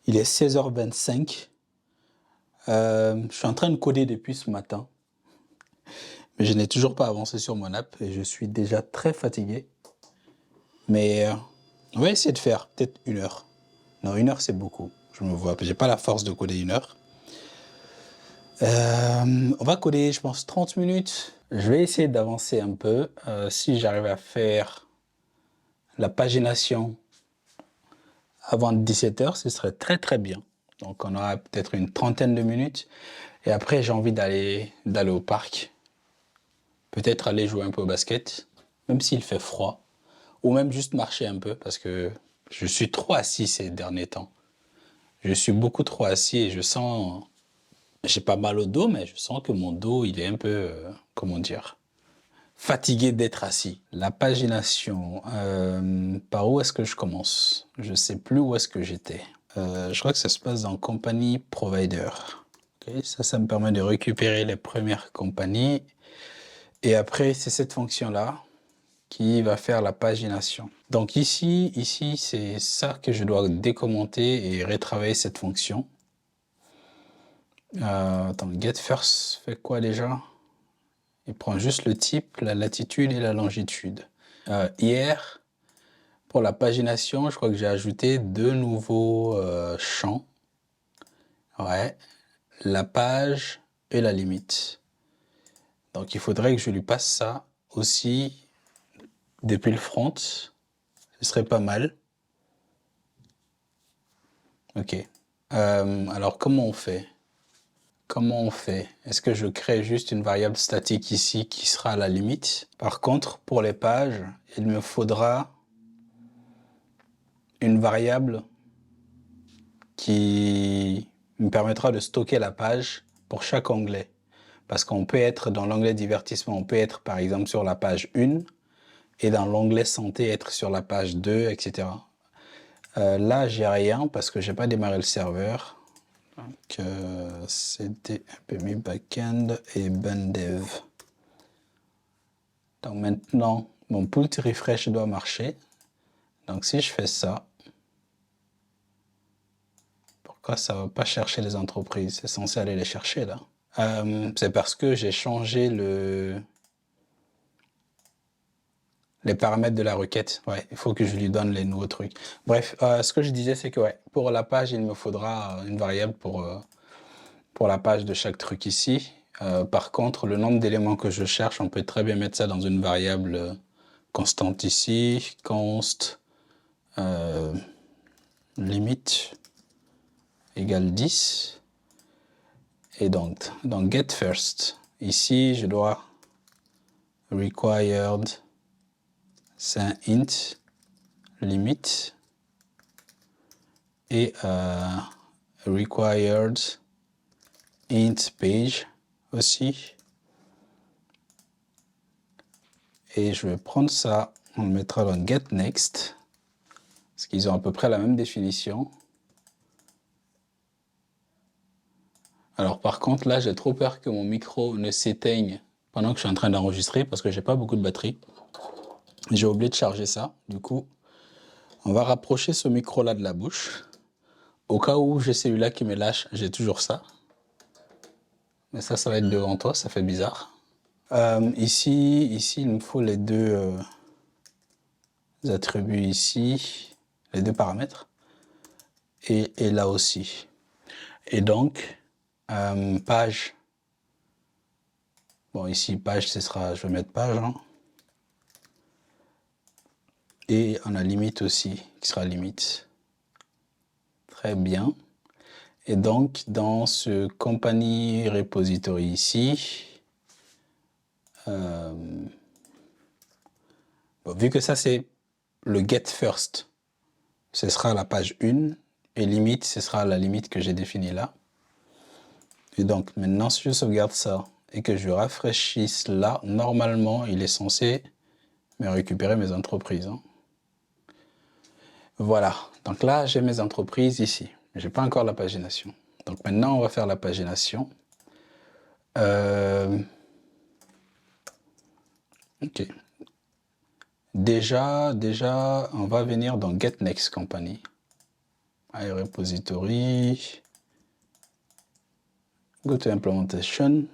Il est 16h25. Je suis en train de coder depuis ce matin, mais je n'ai toujours pas avancé sur mon app et je suis déjà très fatigué. Mais on va essayer de faire peut-être 1 heure. Non, 1 heure c'est beaucoup. Je me vois, j'ai pas la force de coder 1 heure. On va coder, je pense, 30 minutes. Je vais essayer d'avancer un peu. Si j'arrive à faire la pagination avant 17h, ce serait très très bien. Donc on aura peut-être une trentaine de minutes. Et après, j'ai envie d'aller au parc. Peut-être aller jouer un peu au basket, même s'il fait froid. Ou même juste marcher un peu, parce que je suis trop assis ces derniers temps. Je suis beaucoup trop assis et je sens... J'ai pas mal au dos, mais je sens que mon dos, il est un peu... comment dire, fatigué d'être assis. La pagination, par où est-ce que je commence? Je sais plus où est-ce que j'étais. Je crois que ça se passe dans Company Provider. Okay, ça me permet de récupérer les premières compagnies. Et après, c'est cette fonction-là qui va faire la pagination. Donc ici, c'est ça que je dois décommenter et retravailler cette fonction. Attends, get first fait quoi déjà? Il prend juste le type, la latitude et la longitude. Hier, pour la pagination, je crois que j'ai ajouté 2 nouveaux champs. Ouais, la page et la limite. Donc il faudrait que je lui passe ça aussi depuis le front. Ce serait pas mal. Ok. Alors comment on fait? Comment on fait? Est-ce que je crée juste une variable statique ici qui sera à la limite? Par contre, pour les pages, il me faudra une variable qui me permettra de stocker la page pour chaque onglet. Parce qu'on peut être dans l'onglet divertissement, on peut être par exemple sur la page 1 et dans l'onglet santé être sur la page 2, etc. Là, j'ai rien parce que j'ai pas démarré le serveur. Donc, c'était PMI backend et bendev. Donc maintenant, mon pult refresh doit marcher. Donc si je fais ça, pourquoi ça ne va pas chercher les entreprises? C'est censé aller les chercher là. C'est parce que j'ai changé les paramètres de la requête. Ouais, il faut que je lui donne les nouveaux trucs. Bref, ce que je disais, c'est que ouais, pour la page, il me faudra une variable pour la page de chaque truc ici. Par contre, le nombre d'éléments que je cherche, on peut très bien mettre ça dans une variable constante ici, const limite égale 10. Et donc, dans get first, ici, je dois required, c'est un int, limit, et required int page aussi. Et je vais prendre ça, on le mettra dans get next, parce qu'ils ont à peu près la même définition. Alors par contre, là, j'ai trop peur que mon micro ne s'éteigne pendant que je suis en train d'enregistrer, parce que j'ai pas beaucoup de batterie. J'ai oublié de charger ça. Du coup, on va rapprocher ce micro-là de la bouche. Au cas où j'ai celui-là qui me lâche, j'ai toujours ça. Mais ça va être devant toi, ça fait bizarre. Ici, il me faut les deux attributs ici, les deux paramètres. Et là aussi. Et donc, page. Bon, ici, page, ce sera, je vais mettre page. Hein. Et on a limite aussi, qui sera limite. Très bien. Et donc, dans ce company repository ici, bon, vu que ça, c'est le get first, ce sera la page 1, et limite, ce sera la limite que j'ai définie là. Et donc, maintenant, si je sauvegarde ça et que je rafraîchisse là, normalement, il est censé me récupérer mes entreprises. Hein. Voilà. Donc là, j'ai mes entreprises ici. Je n'ai pas encore la pagination. Donc maintenant, on va faire la pagination. Ok. Déjà, on va venir dans Get Next Company. iRepository, go to implementation.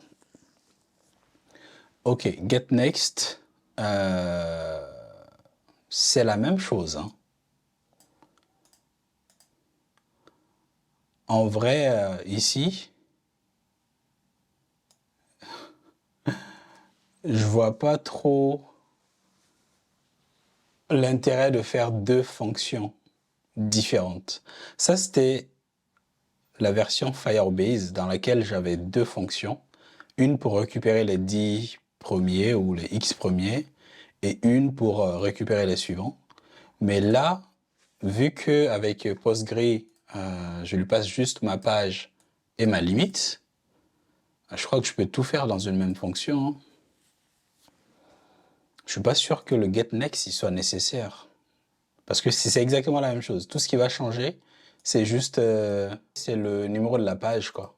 OK, get next, c'est la même chose, hein. En vrai, ici, je vois pas trop l'intérêt de faire deux fonctions différentes. Ça, c'était la version Firebase dans laquelle j'avais deux fonctions. Une pour récupérer les 10 premiers ou les X premiers et une pour récupérer les suivants. Mais là, vu qu'avec Postgre, je lui passe juste ma page et ma limite, je crois que je peux tout faire dans une même fonction, hein. Je suis pas sûr que le getNext il soit nécessaire. Parce que c'est exactement la même chose. Tout ce qui va changer, c'est juste c'est le numéro de la page, quoi.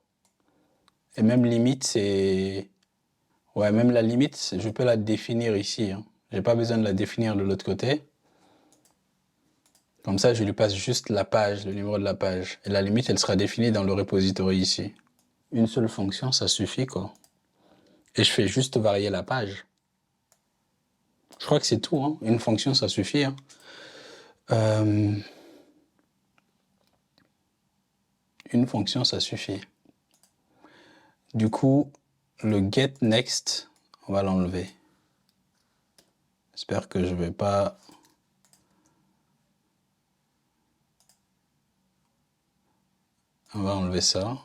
Et même limite, c'est... Ouais, même la limite, je peux la définir ici, hein. J'ai pas besoin de la définir de l'autre côté. Comme ça, je lui passe juste la page, le numéro de la page. Et la limite, elle sera définie dans le repository ici. Une seule fonction, ça suffit, quoi. Et je fais juste varier la page. Je crois que c'est tout, hein. Une fonction, ça suffit, hein. Une fonction, ça suffit. Du coup, le get next, on va l'enlever. J'espère que je vais pas... On va enlever ça.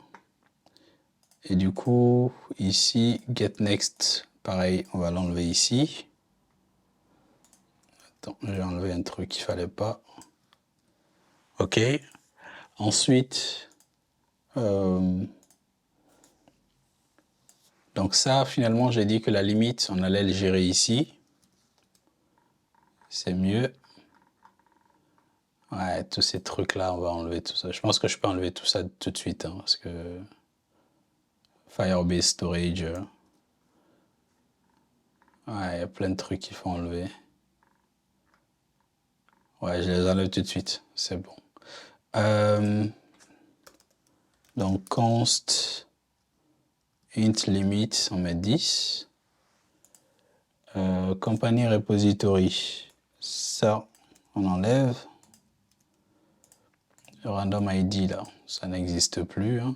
Et du coup, ici, get next, pareil, on va l'enlever ici. Attends, j'ai enlevé un truc qu'il fallait pas. OK. Ensuite, donc ça, finalement, j'ai dit que la limite, on allait le gérer ici. C'est mieux. Ouais, tous ces trucs-là, on va enlever tout ça. Je pense que je peux enlever tout ça tout de suite, hein, parce que Firebase Storage, ouais, il y a plein de trucs qu'il faut enlever. Ouais, je les enlève tout de suite, c'est bon. Donc, const int limit, on met 10. Company repository, ça, on enlève. Le random ID, là, ça n'existe plus, hein.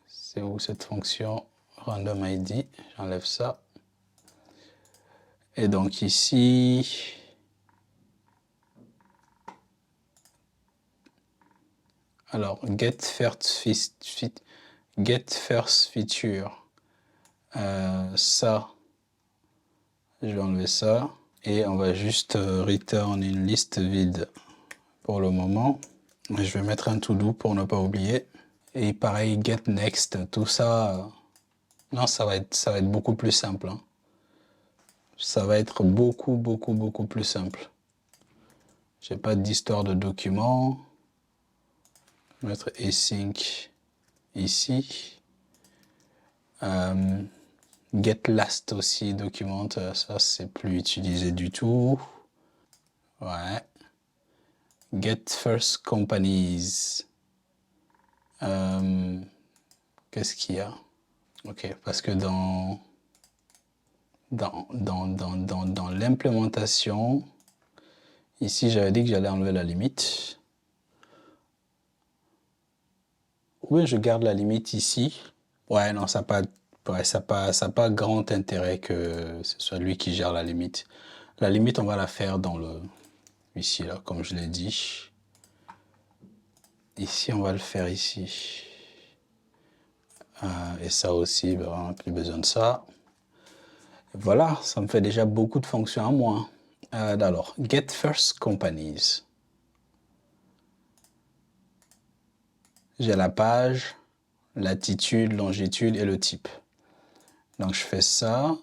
C'est où cette fonction random ID? J'enlève ça. Et donc ici, alors get first feature, ça, je vais enlever ça. Et on va juste return une liste vide pour le moment. Je vais mettre un to-do pour ne pas oublier. Et pareil, get next, tout ça, non, ça va être beaucoup plus simple, hein. Ça va être beaucoup plus simple. J'ai pas d'histoire de document. Je vais mettre async ici. Get last aussi documente, ça c'est plus utilisé du tout. Ouais. Get first companies. Qu'est-ce qu'il y a? Ok, parce que dans l'implémentation, ici j'avais dit que j'allais enlever la limite. Oui, je garde la limite ici. Ouais, non, ça n'a pas grand intérêt que ce soit lui qui gère la limite. La limite, on va la faire dans le... Ici, là, comme je l'ai dit. Ici, on va le faire ici. Et ça aussi, ben, on n'a plus besoin de ça. Voilà, ça me fait déjà beaucoup de fonctions en moins. Alors, get first companies. J'ai la page, latitude, longitude et le type. Donc, je fais ça.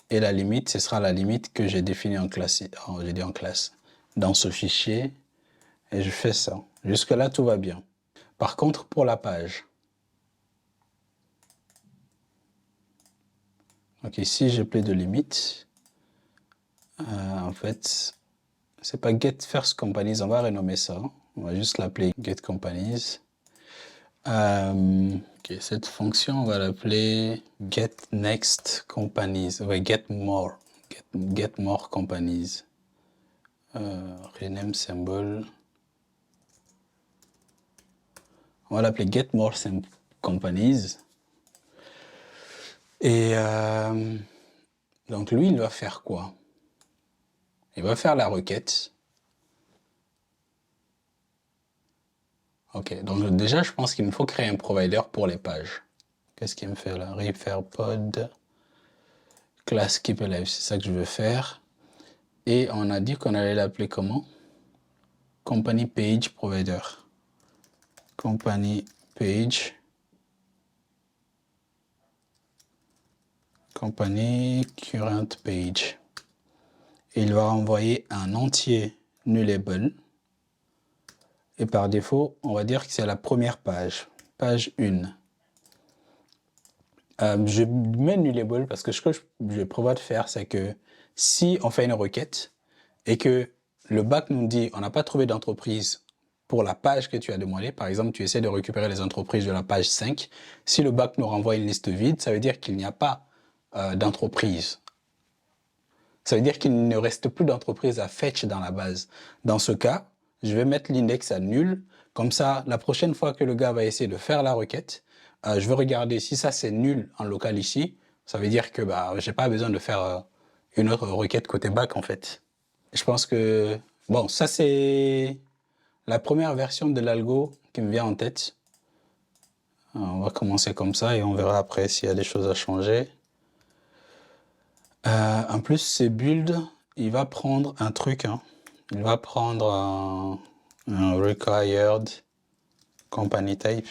Et la limite, ce sera la limite que j'ai définie en classe, dans ce fichier. Et je fais ça. Jusque-là, tout va bien. Par contre, pour la page. Donc ici, j'ai plus de limite. En fait, c'est pas get first companies, on va renommer ça. On va juste l'appeler get companies. Ok, cette fonction, on va l'appeler get next companies. Ouais, get more. Get more companies. Rename symbol. On va l'appeler get more companies. Et donc lui, il va faire quoi? Il va faire la requête. Ok, donc déjà, je pense qu'il me faut créer un provider pour les pages. Qu'est-ce qu'il me fait là? Refer pod, class keep alive, c'est ça que je veux faire. Et on a dit qu'on allait l'appeler comment? Company page provider. Company page. Company current page. Et il va renvoyer un entier nullable. Et par défaut, on va dire que c'est la première page. Page 1. Je mets nullable parce que ce que je prévois de faire, c'est que si on fait une requête et que le back nous dit on n'a pas trouvé d'entreprise pour la page que tu as demandé, par exemple, tu essaies de récupérer les entreprises de la page 5, si le back nous renvoie une liste vide, ça veut dire qu'il n'y a pas d'entreprise. Ça veut dire qu'il ne reste plus d'entreprise à fetch dans la base. Dans ce cas, je vais mettre l'index à nul. Comme ça, la prochaine fois que le gars va essayer de faire la requête, je vais regarder si ça c'est nul en local ici. Ça veut dire que j'ai pas besoin de faire une autre requête côté back en fait. Je pense que, bon, ça c'est la première version de l'algo qui me vient en tête. On va commencer comme ça et on verra après s'il y a des choses à changer. En plus, ces builds, il va prendre un truc. Hein. Il va prendre un required company type.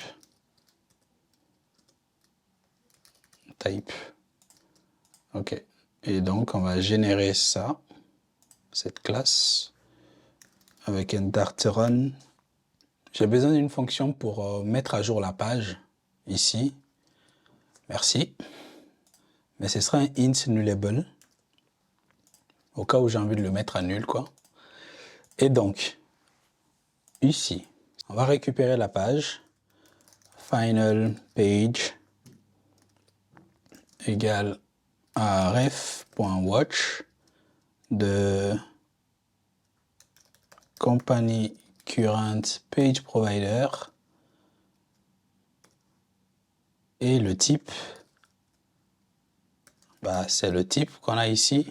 Ok. Et donc, on va générer ça, cette classe, avec un Dart run. J'ai besoin d'une fonction pour mettre à jour la page, ici. Merci. Mais ce sera un int nullable, au cas où j'ai envie de le mettre à nul, quoi. Et donc, ici, on va récupérer la page. Final page égale à ref.watch de company current page provider et le type, c'est le type qu'on a ici.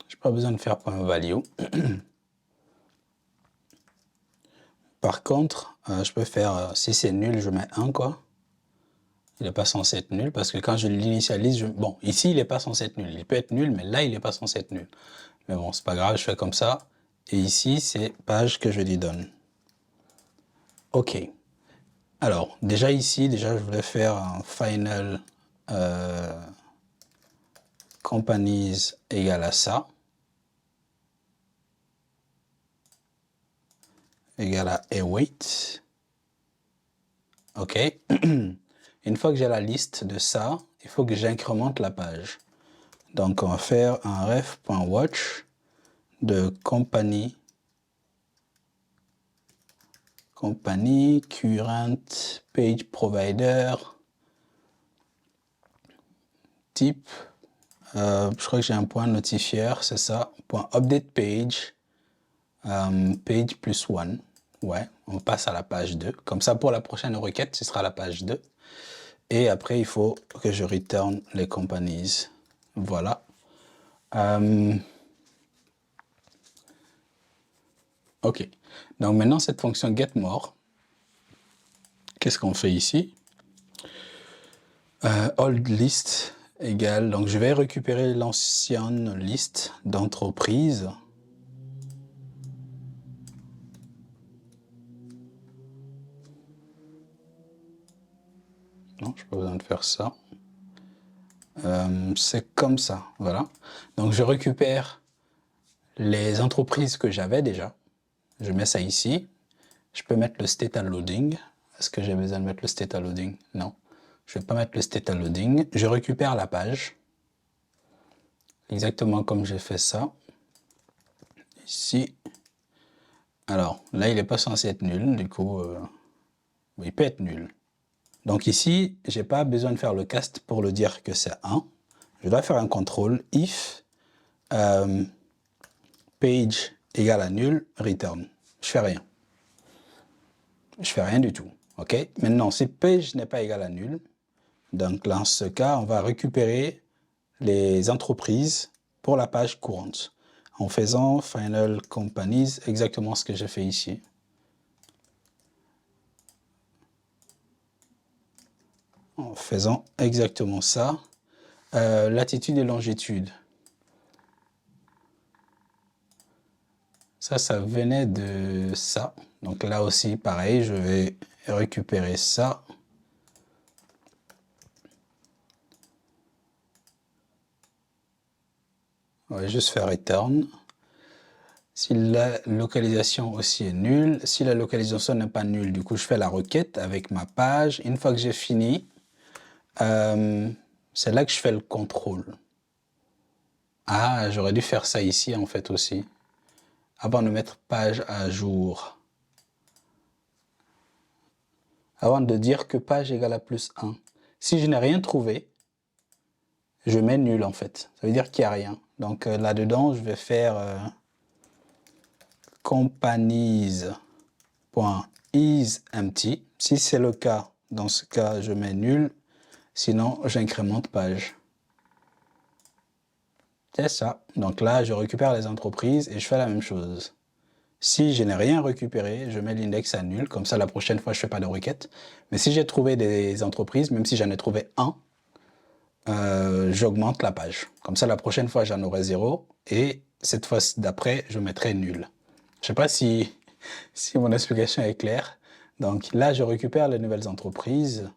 J'ai pas besoin de faire .value. Par contre, je peux faire, si c'est nul, je mets 1 quoi. Il n'est pas censé être nul parce que quand je l'initialise, bon, ici il n'est pas censé être nul. Il peut être nul, mais là il n'est pas censé être nul. Mais bon, c'est pas grave, je fais comme ça. Et ici, c'est page que je lui donne. Ok. Alors, déjà ici, je voulais faire un final companies égale à ça. Égale à await. Ok. Une fois que j'ai la liste de ça, il faut que j'incrémente la page. Donc, on va faire un ref.watch de company current page provider type. Je crois que j'ai un point notifier, c'est ça. Point update page. Page plus 1. Ouais, on passe à la page 2. Comme ça, pour la prochaine requête, ce sera la page 2. Et après, il faut que je return les companies. Voilà. Ok. Donc maintenant, cette fonction getMore, qu'est-ce qu'on fait ici? Old list égale, donc je vais récupérer l'ancienne liste d'entreprises. Non, je n'ai pas besoin de faire ça. C'est comme ça, voilà. Donc je récupère les entreprises que j'avais déjà. Je mets ça ici. Je peux mettre le state à loading. Est-ce que j'ai besoin de mettre le state à loading? Non. Je ne vais pas mettre le state à loading. Je récupère la page. exactement comme j'ai fait ça. Ici. Alors, là, il n'est pas censé être nul, du coup, il peut être nul. Donc ici, je n'ai pas besoin de faire le cast pour le dire que c'est 1. Je dois faire un contrôle if page égale à nul, return. Je fais rien. Je fais rien du tout. OK? Maintenant, si page n'est pas égal à nul, donc dans ce cas, on va récupérer les entreprises pour la page courante en faisant final companies, exactement ce que j'ai fait ici. En faisant exactement ça. Latitude et longitude. Ça venait de ça. Donc là aussi, pareil, je vais récupérer ça. On va juste faire return. Si la localisation aussi est nulle, si la localisation n'est pas nulle, du coup, je fais la requête avec ma page. Une fois que j'ai fini, c'est là que je fais le contrôle. Ah, j'aurais dû faire ça ici, en fait, aussi. Avant de mettre page à jour. Avant de dire que page égale à plus 1. Si je n'ai rien trouvé, je mets nul, en fait. Ça veut dire qu'il n'y a rien. Donc là-dedans, je vais faire companies.isEmpty. Si c'est le cas, dans ce cas, je mets nul. Sinon, j'incrémente page. C'est ça. Donc là, je récupère les entreprises et je fais la même chose. Si je n'ai rien récupéré, je mets l'index à nul. Comme ça, la prochaine fois, je ne fais pas de requête. Mais si j'ai trouvé des entreprises, même si j'en ai trouvé un, j'augmente la page. Comme ça, la prochaine fois, j'en aurai 0. Et cette fois d'après, je mettrai nul. Je ne sais pas si mon explication est claire. Donc là, je récupère les nouvelles entreprises.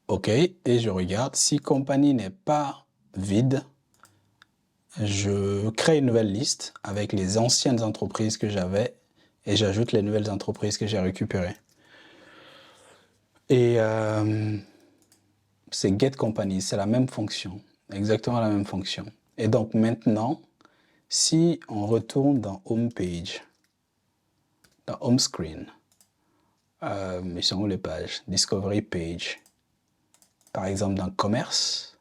OK, et je regarde. Si compagnie n'est pas vide, je crée une nouvelle liste avec les anciennes entreprises que j'avais et j'ajoute les nouvelles entreprises que j'ai récupérées. Et c'est get company, c'est la même fonction, exactement la même fonction. Et donc maintenant, si on retourne dans home page, dans home screen, ils sont où les pages? Discovery page. Par exemple, dans commerce,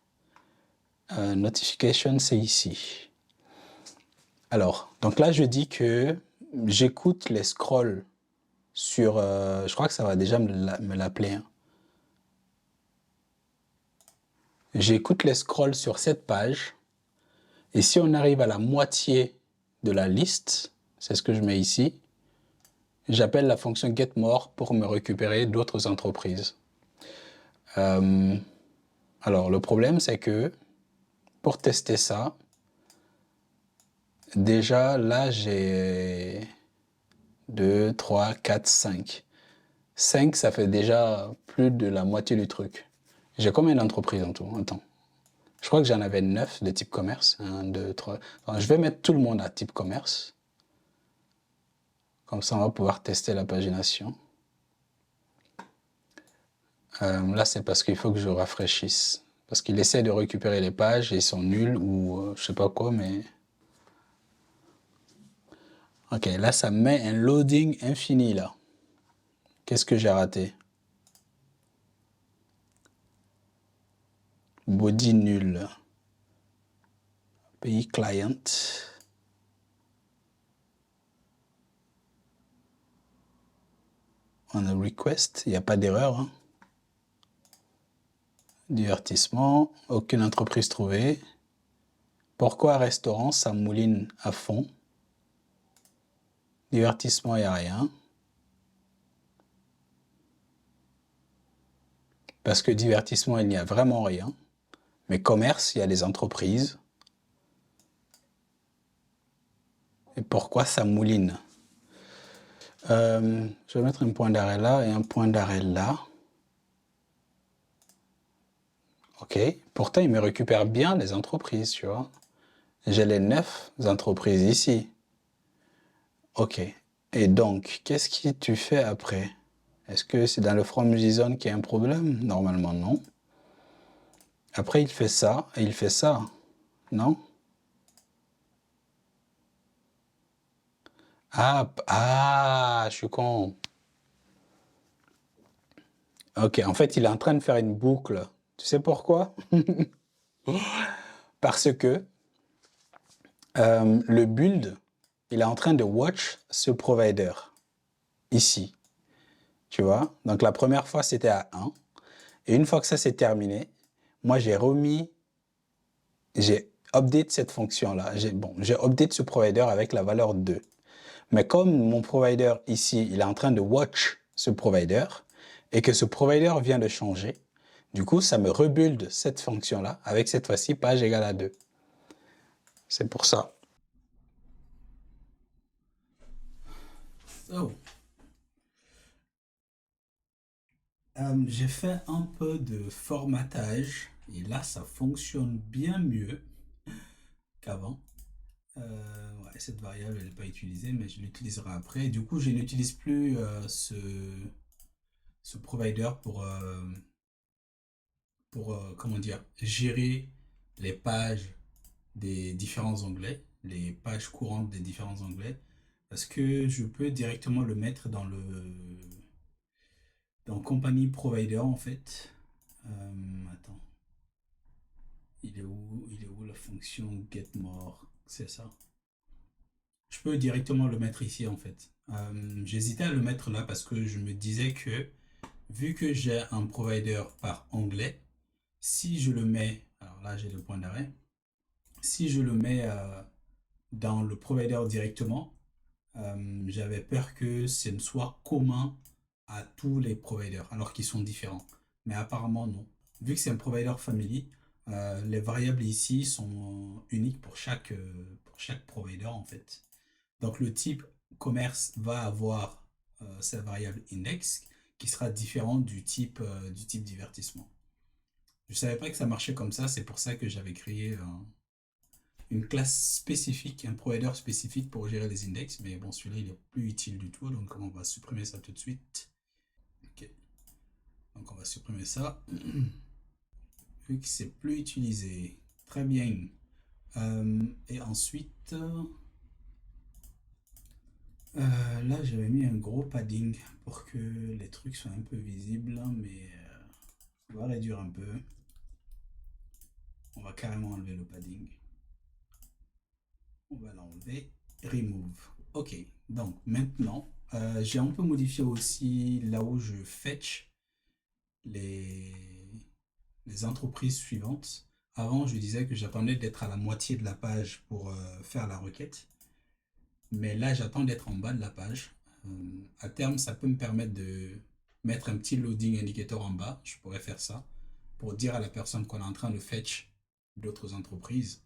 notification, c'est ici. Alors, donc là, je dis que j'écoute les scrolls sur... je crois que ça va déjà me l'appeler. Hein. J'écoute les scrolls sur cette page. Et si on arrive à la moitié de la liste, c'est ce que je mets ici, j'appelle la fonction getMore pour me récupérer d'autres entreprises. Alors, le problème, c'est que pour tester ça, déjà, là, j'ai 2, 3, 4, 5. 5, ça fait déjà plus de la moitié du truc. J'ai combien d'entreprises en tout? Attends. Je crois que j'en avais 9 de type commerce. 1, 2, 3. Enfin, je vais mettre tout le monde à type commerce. Comme ça, on va pouvoir tester la pagination. Là, c'est parce qu'il faut que je rafraîchisse. Parce qu'il essaie de récupérer les pages et ils sont nuls ou je sais pas quoi, mais... Ok, là, ça met un loading infini, là. Qu'est-ce que j'ai raté? Body nul. Pays client. On a request, il n'y a pas d'erreur. Hein. Divertissement, aucune entreprise trouvée. Pourquoi restaurant, ça mouline à fond? Divertissement, il n'y a rien. Parce que divertissement, il n'y a vraiment rien. Mais commerce, il y a des entreprises. Et pourquoi ça mouline? Je vais mettre un point d'arrêt là et un point d'arrêt là. OK. Pourtant, il me récupère bien les entreprises, tu vois. J'ai les 9 entreprises ici. OK. Et donc, qu'est-ce que tu fais après? Est-ce que c'est dans le From JSON qu'il y a un problème? Normalement, non. Après, il fait ça et il fait ça, non? Ah, je suis con. Ok, en fait, il est en train de faire une boucle. Tu sais pourquoi? Parce que le build, il est en train de watch ce provider, ici. Tu vois? Donc la première fois, c'était à 1. Et une fois que ça s'est terminé, moi, j'ai update cette fonction-là. J'ai update ce provider avec la valeur 2. Mais comme mon provider ici, il est en train de watch ce provider et que ce provider vient de changer, du coup, ça me rebuild cette fonction-là avec cette fois-ci page égale à 2. C'est pour ça. So, j'ai fait un peu de formatage et là, ça fonctionne bien mieux qu'avant. Ouais, cette variable, elle n'est pas utilisée, mais je l'utiliserai après. Du coup, je n'utilise plus ce provider pour comment dire, gérer les pages des différents onglets, les pages courantes des différents onglets, parce que je peux directement le mettre dans Company Provider en fait. Attends, il est où la fonction getMore? C'est ça. Je peux directement le mettre ici en fait. J'hésitais à le mettre là parce que je me disais que vu que j'ai un provider par onglet, si je le mets, alors là j'ai le point d'arrêt, si je le mets dans le provider directement, j'avais peur que ce ne soit commun à tous les providers, alors qu'ils sont différents. Mais apparemment, non. Vu que c'est un provider family, les variables ici sont uniques pour chaque provider, en fait. Donc, le type commerce va avoir sa variable index qui sera différente du type divertissement. Je ne savais pas que ça marchait comme ça, c'est pour ça que j'avais créé une classe spécifique, un provider spécifique pour gérer les index, mais bon, celui-là, il est plus utile du tout, donc on va supprimer ça tout de suite. Ok, donc on va supprimer ça, vu que c'est plus utilisé. Très bien. Et ensuite, là, j'avais mis un gros padding pour que les trucs soient un peu visibles, mais on va réduire un peu. On va carrément enlever le padding. On va l'enlever. Remove. Ok, donc maintenant, j'ai un peu modifié aussi là où je fetch les, les entreprises suivantes. Avant, je disais que j'attendais d'être à la moitié de la page pour faire la requête. Mais là, j'attends d'être en bas de la page. À terme, ça peut me permettre de mettre un petit loading indicator en bas. Je pourrais faire ça pour dire à la personne qu'on est en train de fetch d'autres entreprises.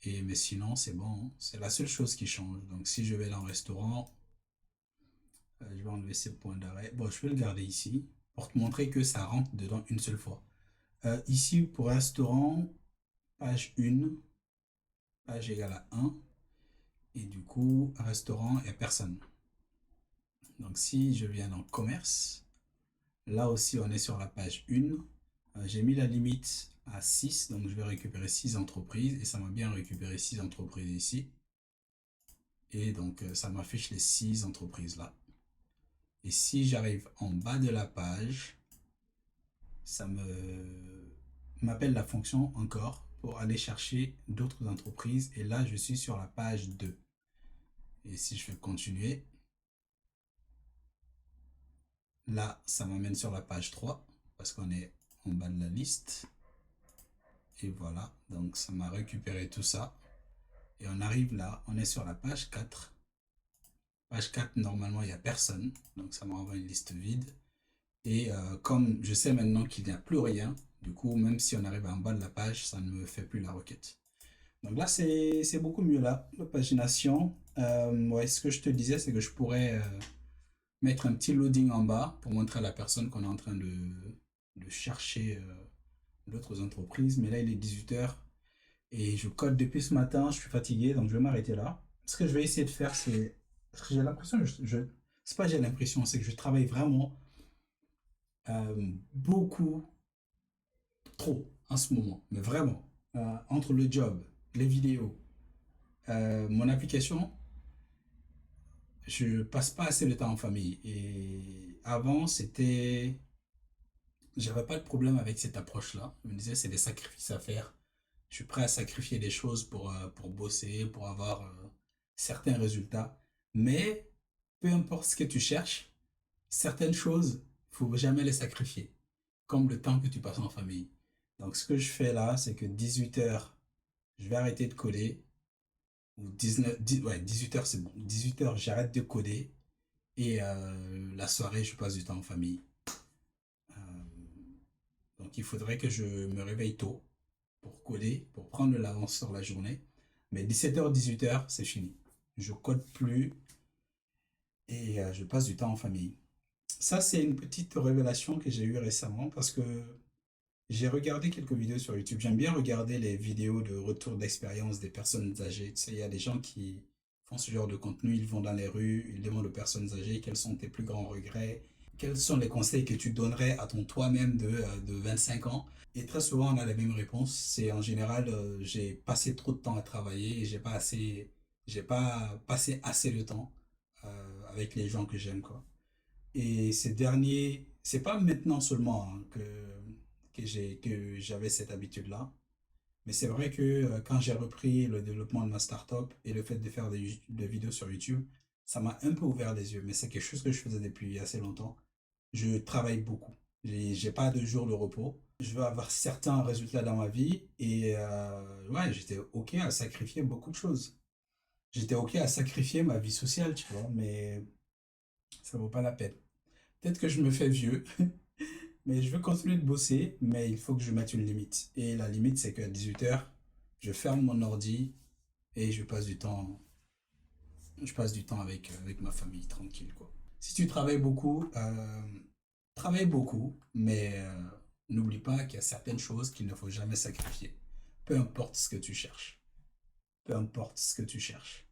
Mais sinon, c'est bon, hein. C'est la seule chose qui change. Donc, si je vais dans restaurant, je vais enlever ces points d'arrêt. Bon, je vais le garder ici pour te montrer que ça rentre dedans une seule fois. Ici, pour restaurant, page 1, page égale à 1. Et du coup, restaurant, il n'y a personne. Donc, si je viens dans commerce, là aussi, on est sur la page 1. J'ai mis la limite à 6, donc je vais récupérer 6 entreprises. Et ça m'a bien récupéré 6 entreprises ici. Et donc, ça m'affiche les 6 entreprises là. Et si j'arrive en bas de la page, ça m'appelle la fonction encore pour aller chercher d'autres entreprises. Et là, je suis sur la page 2. Et si je fais continuer, là, ça m'amène sur la page 3 parce qu'on est en bas de la liste. Et voilà, donc ça m'a récupéré tout ça. Et on arrive là, on est sur la page 4. Page 4, normalement, il n'y a personne. Donc ça m'envoie une liste vide. Et comme je sais maintenant qu'il n'y a plus rien, du coup, même si on arrive en bas de la page, ça ne me fait plus la requête. Donc là, c'est beaucoup mieux là, la pagination. Ouais, ce que je te disais, c'est que je pourrais mettre un petit loading en bas pour montrer à la personne qu'on est en train de chercher d'autres entreprises. Mais là, il est 18h et je code depuis ce matin, je suis fatigué, donc je vais m'arrêter là. Ce que je vais essayer de faire, c'est... Parce que j'ai l'impression, c'est pas j'ai l'impression, c'est que je travaille vraiment Beaucoup, trop en ce moment, mais vraiment. Entre le job, les vidéos, mon application, je passe pas assez de temps en famille. Et avant, j'avais pas de problème avec cette approche-là. Je me disais, c'est des sacrifices à faire. Je suis prêt à sacrifier des choses pour bosser, pour avoir certains résultats. Mais peu importe ce que tu cherches, certaines choses, faut jamais les sacrifier, comme le temps que tu passes en famille. Donc, ce que je fais là, c'est que 18 heures, je vais arrêter de coder. Ou 19, 10 ouais, 18 heures, c'est bon. 18 heures, j'arrête de coder. Et la soirée, je passe du temps en famille. Euh, donc, il faudrait que je me réveille tôt pour coder, pour prendre l'avance sur la journée. Mais 17 heures, 18 heures, c'est fini. Je code plus et je passe du temps en famille. Ça, c'est une petite révélation que j'ai eue récemment parce que j'ai regardé quelques vidéos sur YouTube. J'aime bien regarder les vidéos de retour d'expérience des personnes âgées. Tu sais, il y a des gens qui font ce genre de contenu, ils vont dans les rues, ils demandent aux personnes âgées quels sont tes plus grands regrets, quels sont les conseils que tu donnerais à ton toi-même de 25 ans. Et très souvent, on a la même réponse. C'est en général, j'ai passé trop de temps à travailler et j'ai pas passé assez de temps avec les gens que j'aime, quoi. Et ces derniers, c'est pas maintenant seulement hein, que j'avais cette habitude-là, mais c'est vrai que quand j'ai repris le développement de ma startup et le fait de faire des vidéos sur YouTube, ça m'a un peu ouvert les yeux, mais c'est quelque chose que je faisais depuis assez longtemps. Je travaille beaucoup. J'ai pas de jour de repos. Je veux avoir certains résultats dans ma vie et ouais, j'étais OK à sacrifier beaucoup de choses. J'étais OK à sacrifier ma vie sociale, tu vois, mais ça vaut pas la peine. Peut-être que je me fais vieux, mais je veux continuer de bosser, mais il faut que je mette une limite. Et la limite, c'est qu'à 18 heures, je ferme mon ordi et je passe du temps avec ma famille, tranquille, quoi. Si tu travaille beaucoup, mais n'oublie pas qu'il y a certaines choses qu'il ne faut jamais sacrifier. Peu importe ce que tu cherches. Peu importe ce que tu cherches.